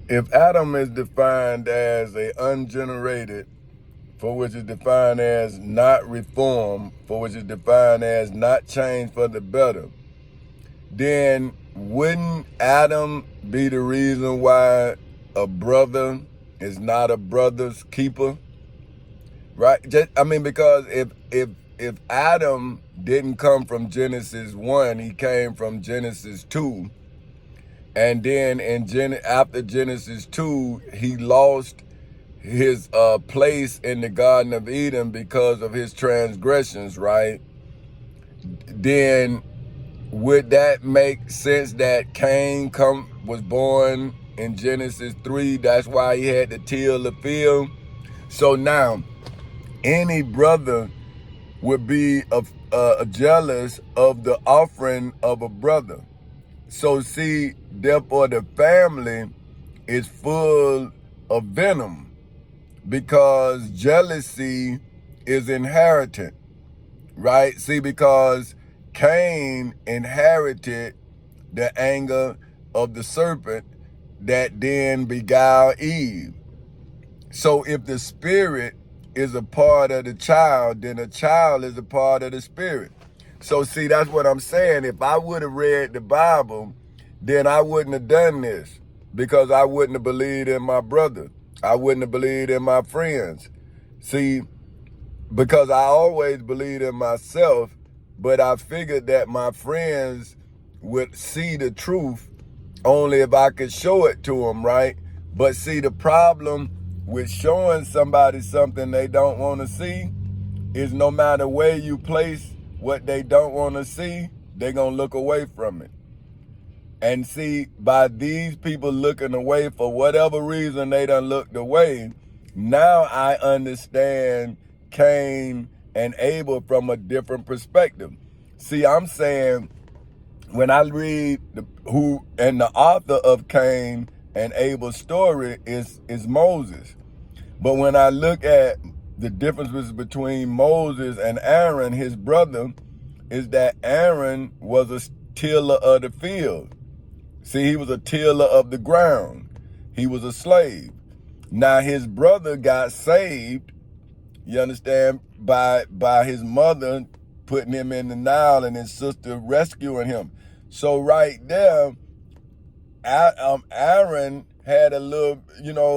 If Adam is defined as a ungenerated, for which is defined as not reformed, for which is defined as not changed for the better, then wouldn't Adam be the reason why a brother is not a brother's keeper? Right? Because if Adam didn't come from Genesis 1, he came from Genesis 2. And then after Genesis 2, he lost his place in the Garden of Eden because of his transgressions, right? Then would that make sense that Cain was born in Genesis 3? That's why he had to till the field. So now, any brother would be jealous of the offering of a brother. So see, therefore the family is full of venom because jealousy is inherited, right? See, because Cain inherited the anger of the serpent that then beguiled Eve. So if the spirit is a part of the child, then the child is a part of the spirit. So see, that's what I'm saying. If I would have read the Bible, then I wouldn't have done this because I wouldn't have believed in my brother. I wouldn't have believed in my friends. See, because I always believed in myself, but I figured that my friends would see the truth only if I could show it to them, right? But see, the problem with showing somebody something they don't want to see is no matter where you place what they don't want to see, they're going to look away from it. And see, by these people looking away for whatever reason they done looked away, now I understand Cain and Abel from a different perspective. See, I'm saying when I read the author of Cain and Abel's story is Moses. But when I look at the difference between Moses and Aaron, his brother, is that Aaron was a tiller of the field. See, he was a tiller of the ground. He was a slave. Now his brother got saved, you understand, by his mother putting him in the Nile and his sister rescuing him. So right there, Aaron had a little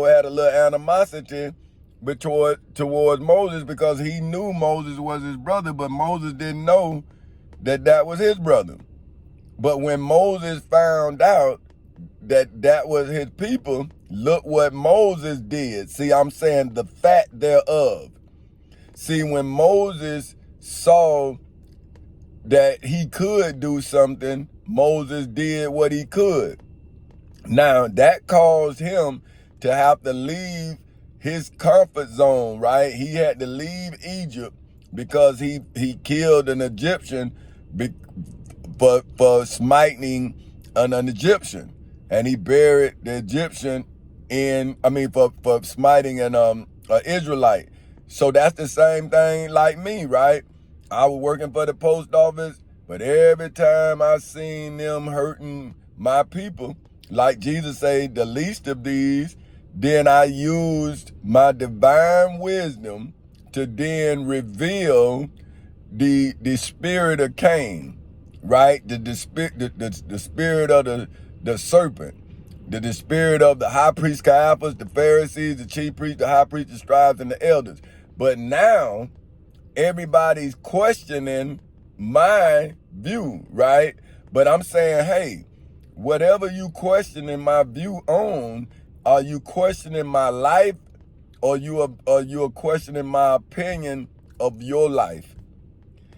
animosity towards Moses because he knew Moses was his brother, but Moses didn't know that was his brother. But when Moses found out that was his people, look what Moses did. See, I'm saying the fact thereof. See, when Moses saw that he could do something, Moses did what he could. Now, that caused him to have to leave his comfort zone, right? He had to leave Egypt because he killed an Egyptian for smiting an Egyptian. And he buried the Egyptian for smiting an Israelite. So that's the same thing like me, right? I was working for the post office, but every time I seen them hurting my people, like Jesus said, the least of these, then I used my divine wisdom to then reveal the spirit of Cain, right? The spirit of the serpent, the spirit of the high priest Caiaphas, the Pharisees, the chief priests, the high priests, the scribes, and the elders. But now everybody's questioning my view, right? But I'm saying, hey, whatever you questioning my view on, are you questioning my life, or you are questioning my opinion of your life?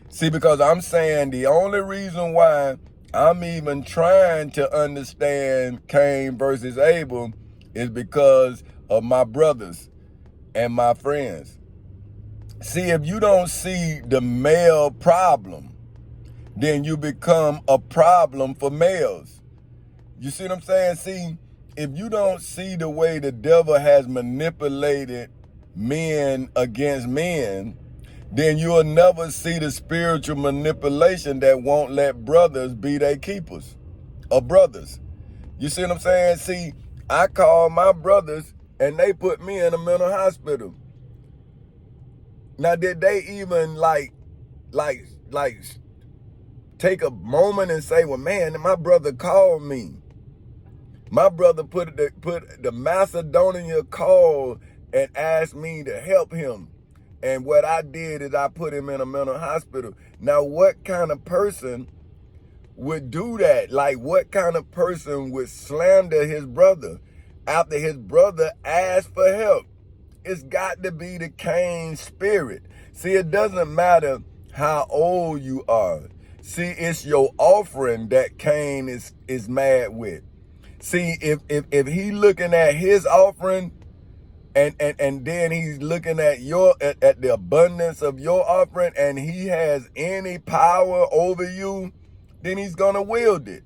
See, because I'm saying the only reason why I'm even trying to understand Cain versus Abel is because of my brothers and my friends. See, if you don't see the male problem, then you become a problem for males. You see what I'm saying? See, if you don't see the way the devil has manipulated men against men, then you'll never see the spiritual manipulation that won't let brothers be their keepers or brothers. You see what I'm saying? See, I called my brothers and they put me in a mental hospital. Now, did they even like take a moment and say, well, man, my brother called me. My brother put the Macedonia call and asked me to help him. And what I did is I put him in a mental hospital. Now, what kind of person would do that? Like, what kind of person would slander his brother after his brother asked for help? It's got to be the Cain spirit. See, it doesn't matter how old you are. See, it's your offering that Cain is mad with. See, if he looking at his offering and then he's looking at at the abundance of your offering and he has any power over you, then he's gonna wield it.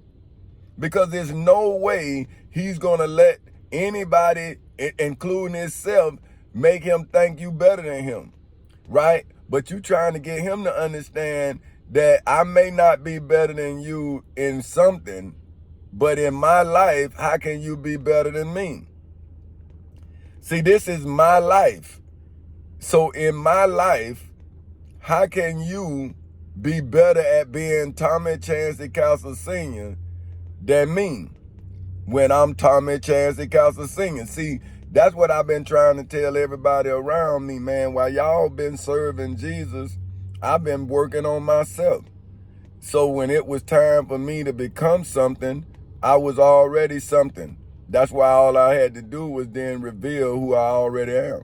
Because there's no way he's gonna let anybody, including himself, make him think you better than him, right? But you trying to get him to understand that I may not be better than you in something, but in my life, how can you be better than me? See, this is my life. So in my life, how can you be better at being Tommy Chancey Castle Sr. than me when I'm Tommy Chancey Castle Sr.? See, that's what I've been trying to tell everybody around me, man. While y'all been serving Jesus, I've been working on myself. So when it was time for me to become something, I was already something. That's why all I had to do was then reveal who I already am.